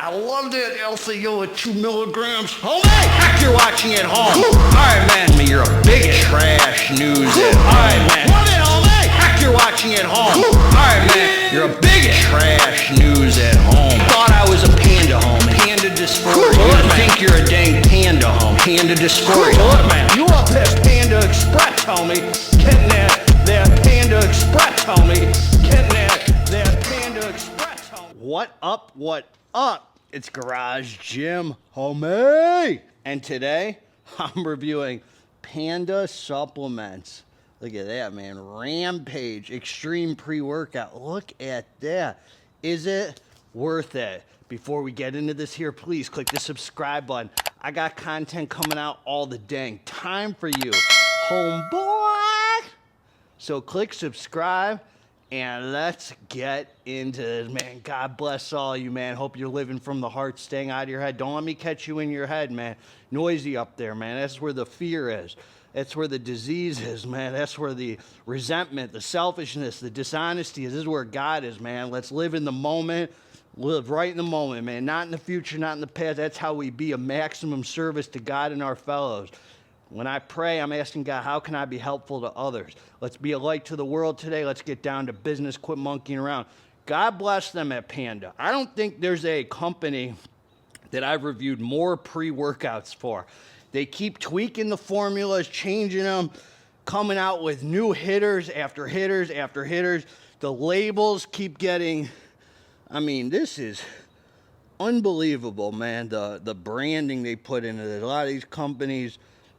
I love that LCO at 2 milligrams. Homie, heck, you're watching at home. Alright, man, you're a big trash news at home. Alright, man, love it, homie. Heck, you're watching at home. Alright, man, you're a big trash news at home. Thought I was a panda, homie. Panda dysphoria. You think you're a dang panda, homie. Panda dysphoria. Look, man, you up that Panda Express, homie. Getting that Panda Express, homie. Getting that Panda Express, homie. What up? What up? It's Garage Gym, homie. And today, I'm reviewing Panda supplements. Look at that, man. Rampage Extreme Pre-Workout. Look at that. Is it worth it? Before we get into this here, please click the subscribe button. I got content coming out all the dang time for you, homeboy. So click subscribe. And let's get into this, man. God bless all you, man. Hope you're living from the heart, staying out of your head. Don't let me catch you in your head, man. Noisy up there, man. That's where the fear is. That's where the disease is, man. That's where the resentment, the selfishness, the dishonesty is. This is where God is, man. Let's live in the moment. Live right in the moment, man. Not in the future, not in the past. That's how we be a maximum service to God and our fellows. When I pray, I'm asking God, how can I be helpful to others? Let's be a light to the world today. Let's get down to business, quit monkeying around. God bless them at Panda. I don't think there's a company that I've reviewed more pre-workouts for. They keep tweaking the formulas, changing them, coming out with new hitters after hitters after hitters. The labels keep getting, I mean, this is unbelievable, man, the branding they put into it. A lot of these companies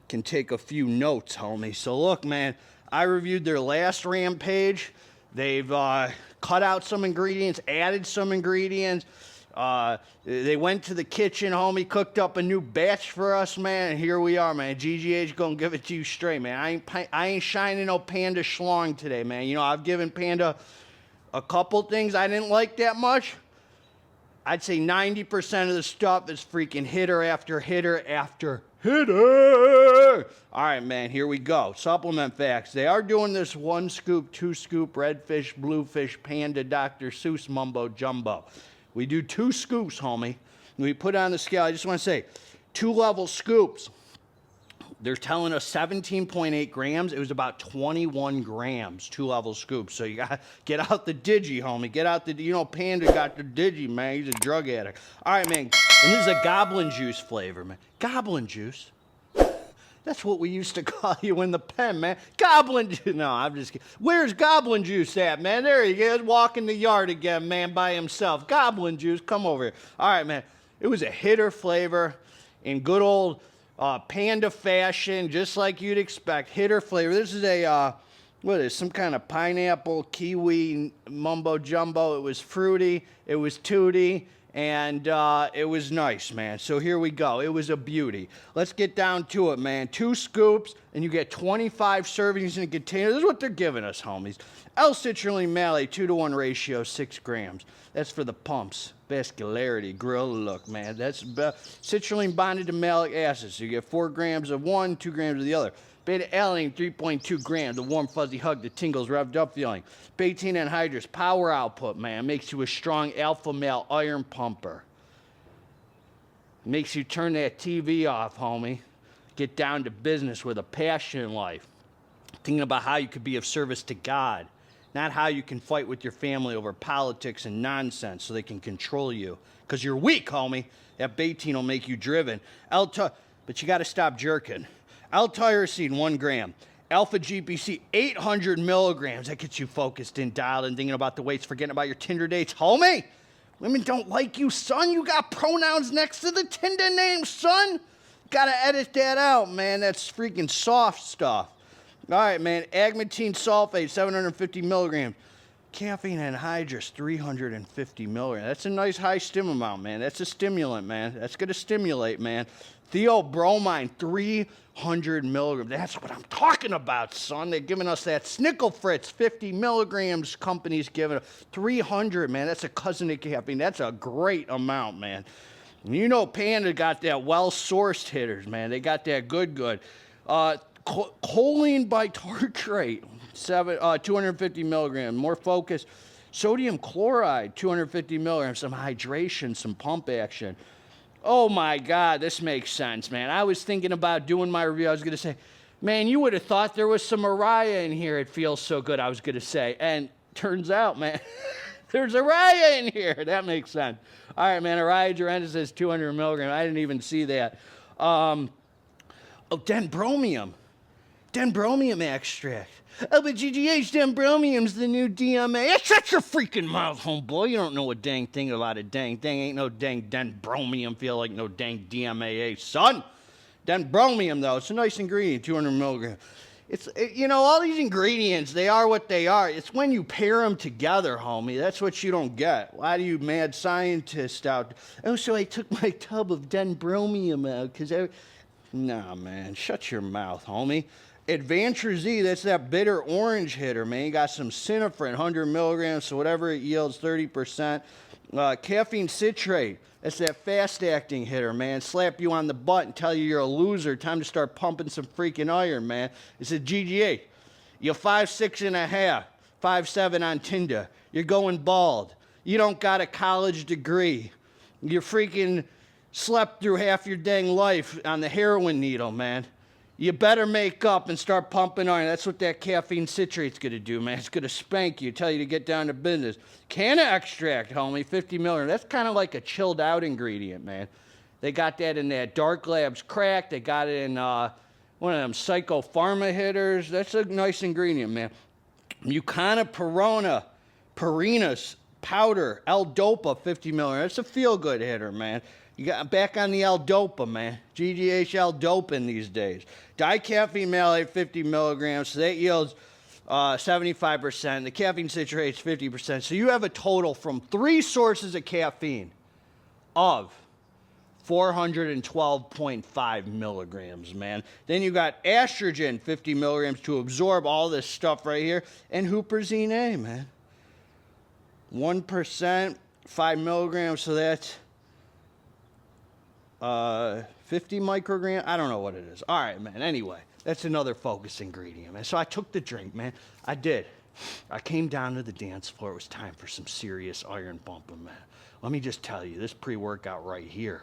can take a few notes, homie. So look, man, I reviewed their last Rampage. They've cut out some ingredients, added some ingredients. They went to the kitchen, homie, cooked up a new batch for us, man, and here we are, man. GGH gonna give it to you straight, man. I ain't shining no Panda schlong today, man. You know, I've given Panda a couple things I didn't like that much. I'd say 90% of the stuff is freaking hitter after hitter after hitter. All right, man, here we go. Supplement facts. They are doing this 1 scoop, 2 scoop, redfish, bluefish, Panda, Dr. Seuss, mumbo jumbo. We do 2 scoops, homie. We put on the scale. I just want to say, 2-level scoops. They're telling us 17.8 grams. It was about 21 grams, 2-level scoops. So you got to get out the digi, homie. Get out the, you know, Panda got the digi, man. He's a drug addict. All right, man. And this is a goblin juice flavor, man. Goblin juice? That's what we used to call you in the pen, man. Goblin juice. No, I'm just kidding. Where's goblin juice at, man? There he is, walking the yard again, man, by himself. Goblin juice, come over here. All right, man. It was a hitter flavor in good old Panda fashion, just like you'd expect. Hitter flavor. This is a, what is some kind of pineapple, kiwi, mumbo jumbo. It was fruity. It was tooty. And it was nice, man. So here we go. It was a beauty. Let's get down to it, man. 2 scoops, and you get 25 servings in a container. This is what they're giving us, homies. L-citrulline malate, 2-to-1 ratio, 6 grams. That's for the pumps. Vascularity, grill look, man. That's citrulline bonded to malic acid. So you get 4 grams of one, 2 grams of the other. Beta-alanine, 3.2 grams. The warm, fuzzy hug, the tingles, revved up feeling. Betaine anhydrous, power output, man. Makes you a strong alpha male iron pumper. Makes you turn that TV off, homie. Get down to business with a passion in life. Thinking about how you could be of service to God. Not how you can fight with your family over politics and nonsense so they can control you. Because you're weak, homie. That betaine will make you driven. But you got to stop jerking. L-tyrosine, 1 gram. Alpha-GPC, 800 milligrams. That gets you focused and dialed and thinking about the weights, forgetting about your Tinder dates. Homie, women don't like you, son. You got pronouns next to the Tinder name, son. Got to edit that out, man. That's freaking soft stuff. All right, man. Agmatine sulfate, 750 milligrams. Caffeine anhydrous, 350 milligrams. That's a nice high stim amount, man. That's a stimulant, man. That's going to stimulate, man. Theobromine, 300 milligrams. That's what I'm talking about, son. They're giving us that Snickle Fritz, 50 milligrams. Companies giving us 300, man. That's a cousin of caffeine. That's a great amount, man. And you know Panda got that well-sourced hitters, man. They got that good. Choline bitartrate, 250 milligrams. More focus. Sodium chloride, 250 milligrams, some hydration, some pump action. Oh my God, this makes sense, man. I was thinking about doing my review. I was going to say, man, you would have thought there was some Araya in here. It feels so good, I was going to say. And turns out, man, there's Araya in here. That makes sense. All right, man, Araya Durenda says 200 milligrams. I didn't even see that. Oh, denbromium. Denbromium extract. Oh, but GGH, denbromium's the new DMA. Shut your freaking mouth, homeboy. You don't know a dang thing about a dang thing. Ain't no dang denbromium feel like no dang DMAA, son. Denbromium, though, it's a nice ingredient, 200 milligrams. You know, all these ingredients, they are what they are. It's when you pair them together, homie. That's what you don't get. Why do you mad scientists out? Oh, so I took my tub of denbromium out because Nah, man, shut your mouth, homie. Advanture Z, that's that bitter orange hitter, man. You got some Synephrine, 100 milligrams, so whatever it yields, 30%. Caffeine citrate, that's that fast-acting hitter, man. Slap you on the butt and tell you you're a loser. Time to start pumping some freaking iron, man. It's a GGA. You're 5'6.5", 5'7" on Tinder. You're going bald. You don't got a college degree. You're freaking slept through half your dang life on the heroin needle, man. You better make up and start pumping iron. That's what that caffeine citrate's going to do, man. It's going to spank you, tell you to get down to business. Canna extract, homie, 50 milligrams. That's kind of like a chilled out ingredient, man. They got that in that Dark Labz crack. They got it in one of them Psycho Pharma hitters. That's a nice ingredient, man. Mucana Perinus powder, L-Dopa, 50 milligrams. That's a feel-good hitter, man. You got back on the L-Dopa, man. GGH L-Dopa in these days. Dicaffeine malate, 50 milligrams. So that yields 75%. The caffeine citrate's 50%. So you have a total from 3 sources of caffeine of 412.5 milligrams, man. Then you got estrogen, 50 milligrams to absorb all this stuff right here. And huperzine A, man. 1%, 5 milligrams. So that's 50 micrograms. I don't know what it is. All right, man. Anyway, that's another focus ingredient, man. So I took the drink, man. I did. I came down to the dance floor. It was time for some serious iron bumping, man. Let me just tell you, this pre-workout right here,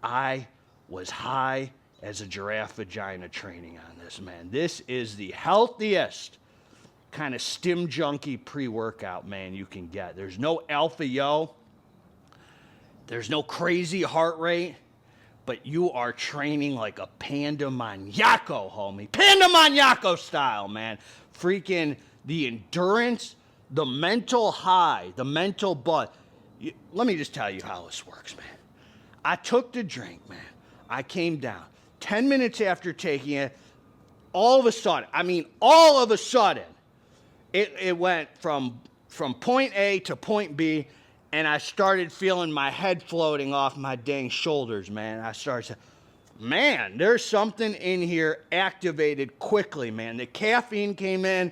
I was high as a giraffe vagina training on this, man. This is the healthiest kind of stim junkie pre-workout, man, you can get. There's no alpha yo. There's no crazy heart rate. But you are training like a Panda Maniaco, homie. Panda Maniaco style, man. Freaking the endurance, the mental high, the mental butt. Let me just tell you how this works, man. I took the drink, man. I came down. 10 minutes after taking it, all of a sudden, it went from point A to point B, and I started feeling my head floating off my dang shoulders, man. I started saying, man, there's something in here activated quickly, man. The caffeine came in.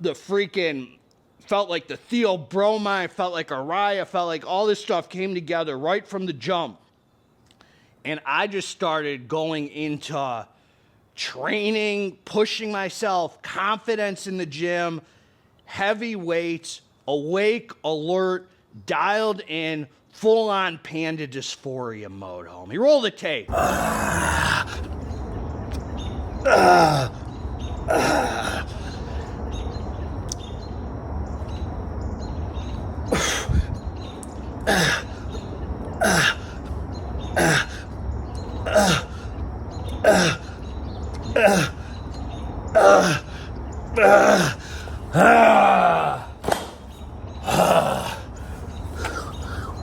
The freaking felt like the theobromine, felt like Araya, felt like all this stuff came together right from the jump. And I just started going into training, pushing myself, confidence in the gym, heavy weights, awake, alert, dialed in, full-on Panda dysphoria mode, homie. Roll the tape.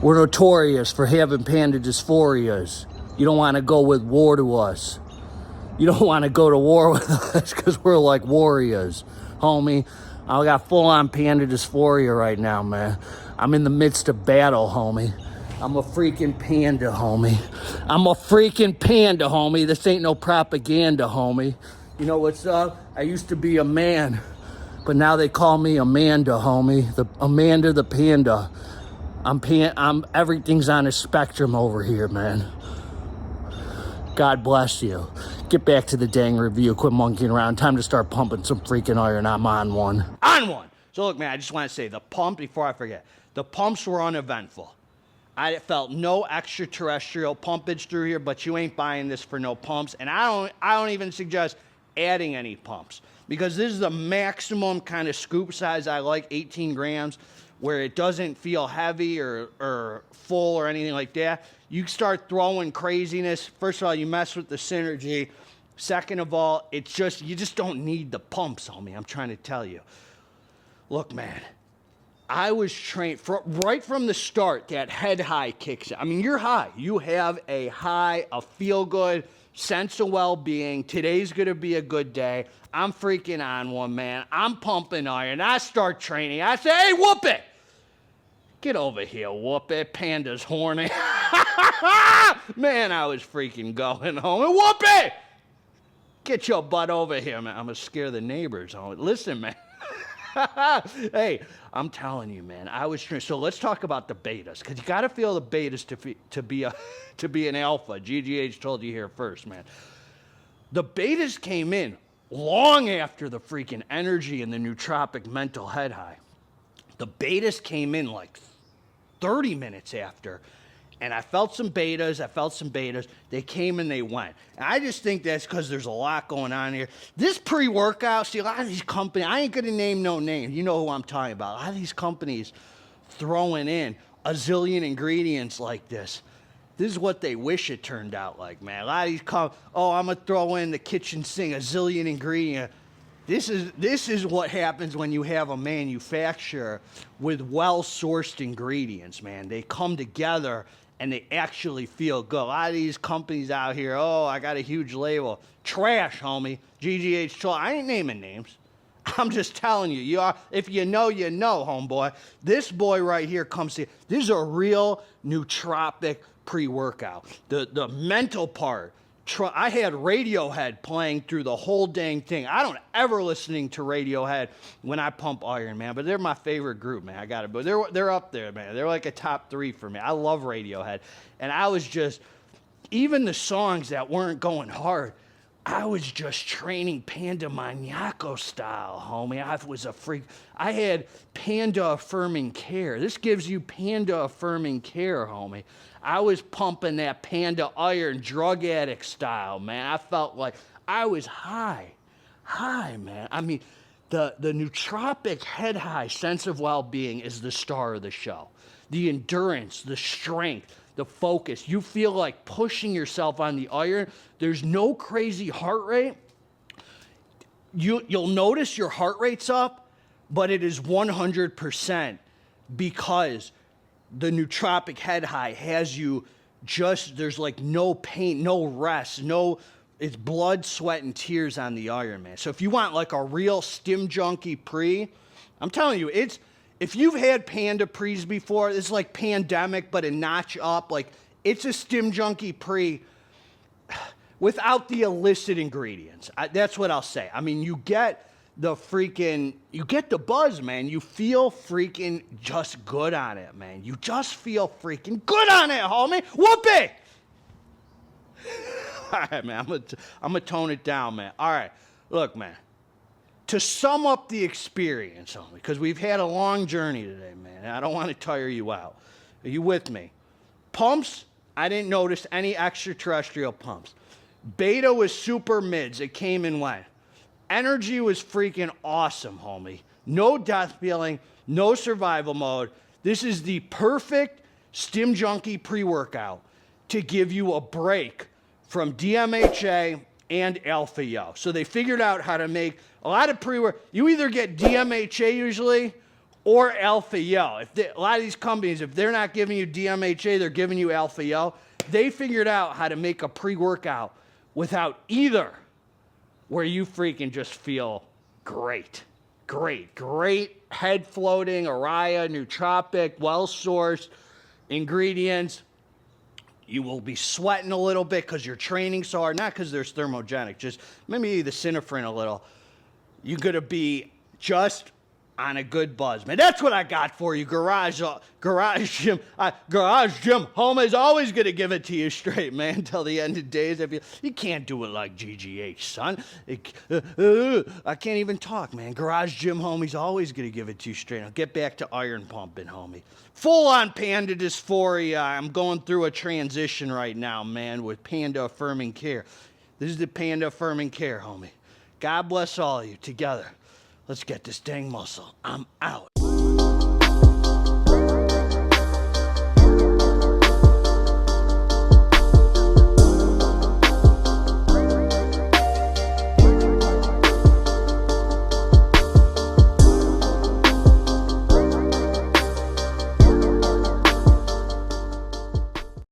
We're notorious for having panda dysphorias. You don't want to go with war to us. You don't want to go to war with us because we're like warriors, homie. I got full-on panda dysphoria right now, man. I'm in the midst of battle, homie. I'm a freaking panda, homie. I'm a freaking panda, homie. This ain't no propaganda, homie. You know what's up? I used to be a man, but now they call me Amanda, homie. Amanda the Panda. I'm everything's on a spectrum over here, man. God bless you. Get back to the dang review. Quit monkeying around. Time to start pumping some freaking iron. I'm on one. On one. So look, man, I just want to say the pump, before I forget, the pumps were uneventful. I felt no extraterrestrial pumpage through here, but you ain't buying this for no pumps. And I don't even suggest adding any pumps, because this is the maximum kind of scoop size I like, 18 grams, where it doesn't feel heavy or full or anything like that. You start throwing craziness. First of all, you mess with the synergy. Second of all, you just don't need the pumps, homie. I'm trying to tell you. Look, man, I was trained right from the start. That head high kicks in. I mean, you're high. You have a high, a feel good, sense of well-being. Today's going to be a good day. I'm freaking on one, man. I'm pumping iron. I start training. I say, hey, whoop it. Get over here, whoop it. Panda's horny. Man, I was freaking going home. Whoop it. Get your butt over here, man. I'm going to scare the neighbors. Listen, man. Hey, I'm telling you, man, I was trained. So let's talk about the betas, because you got to feel the betas to be an alpha. GGH told you here first, man. The betas came in long after the freaking energy and the nootropic mental head high. The betas came in like 30 minutes after, and I felt some betas. They came and they went. And I just think that's because there's a lot going on here. This pre-workout, see, a lot of these companies, I ain't going to name no names. You know who I'm talking about. A lot of these companies throwing in a zillion ingredients like this. This is what they wish it turned out like, man. A lot of these I'm going to throw in the kitchen sink, a zillion ingredient. This is what happens when you have a manufacturer with well-sourced ingredients, man. They come together and they actually feel good. A lot of these companies out here, I got a huge label. Trash, homie. GGH. I ain't naming names. I'm just telling you. If you know, you know, homeboy. This boy right here comes here. This is a real nootropic pre-workout. The mental part. I had Radiohead playing through the whole dang thing. I don't ever listening to Radiohead when I pump iron, man. But they're my favorite group, man. I got it. But they're up there, man. They're like a top 3 for me. I love Radiohead. And I was just, even the songs that weren't going hard, I was just training Panda Maniaco style, homie. I was a freak. I had Panda Affirming Care. This gives you Panda Affirming Care, homie. I was pumping that Panda Iron drug addict style, man. I felt like I was high, man. I mean, the nootropic head high sense of well-being is the star of the show. The endurance, the strength, the focus. You feel like pushing yourself on the iron. There's no crazy heart rate. You'll notice your heart rate's up, but it is 100% because the nootropic head high has you there's like no pain, no rest, it's blood, sweat, and tears on the iron, man. So if you want like a real stim junkie pre, I'm telling you, if you've had Panda pre's before, it's like Pandemic, but a notch up. Like, it's a stim junkie pre without the illicit ingredients. That's what I'll say. I mean, you get the buzz, man. You feel freaking just good on it, man. You just feel freaking good on it, homie. Whoopee! All right, man. I'm gonna tone it down, man. All right. Look, man. To sum up the experience, homie, because we've had a long journey today, man. I don't want to tire you out. Are you with me? Pumps, I didn't notice any extraterrestrial pumps. Beta was super mids. It came and went. Energy was freaking awesome, homie. No death feeling, no survival mode. This is the perfect stim junkie pre-workout to give you a break from DMHA and Alpha Yo. So they figured out how to make a lot of pre-work. You either get DMHA usually or Alpha Yo. A lot of these companies, if they're not giving you DMHA, they're giving you Alpha Yo. They figured out how to make a pre-workout without either, where you freaking just feel great head floating, Araya, nootropic, well-sourced ingredients. You will be sweating a little bit because you're training so hard, not because there's thermogenic, just maybe the synephrine a little. You're going to be just on a good buzz, man. That's what I got for you, Garage Gym. Garage Gym Homie's always gonna give it to you straight, man, till the end of days. You can't do it like GGH, son. I can't even talk, man. Garage Gym Homie's always gonna give it to you straight. Now get back to iron pumping, homie. Full on panda dysphoria. I'm going through a transition right now, man, with Panda Affirming Care. This is the Panda Affirming Care, homie. God bless all of you together. Let's get this dang muscle. I'm out.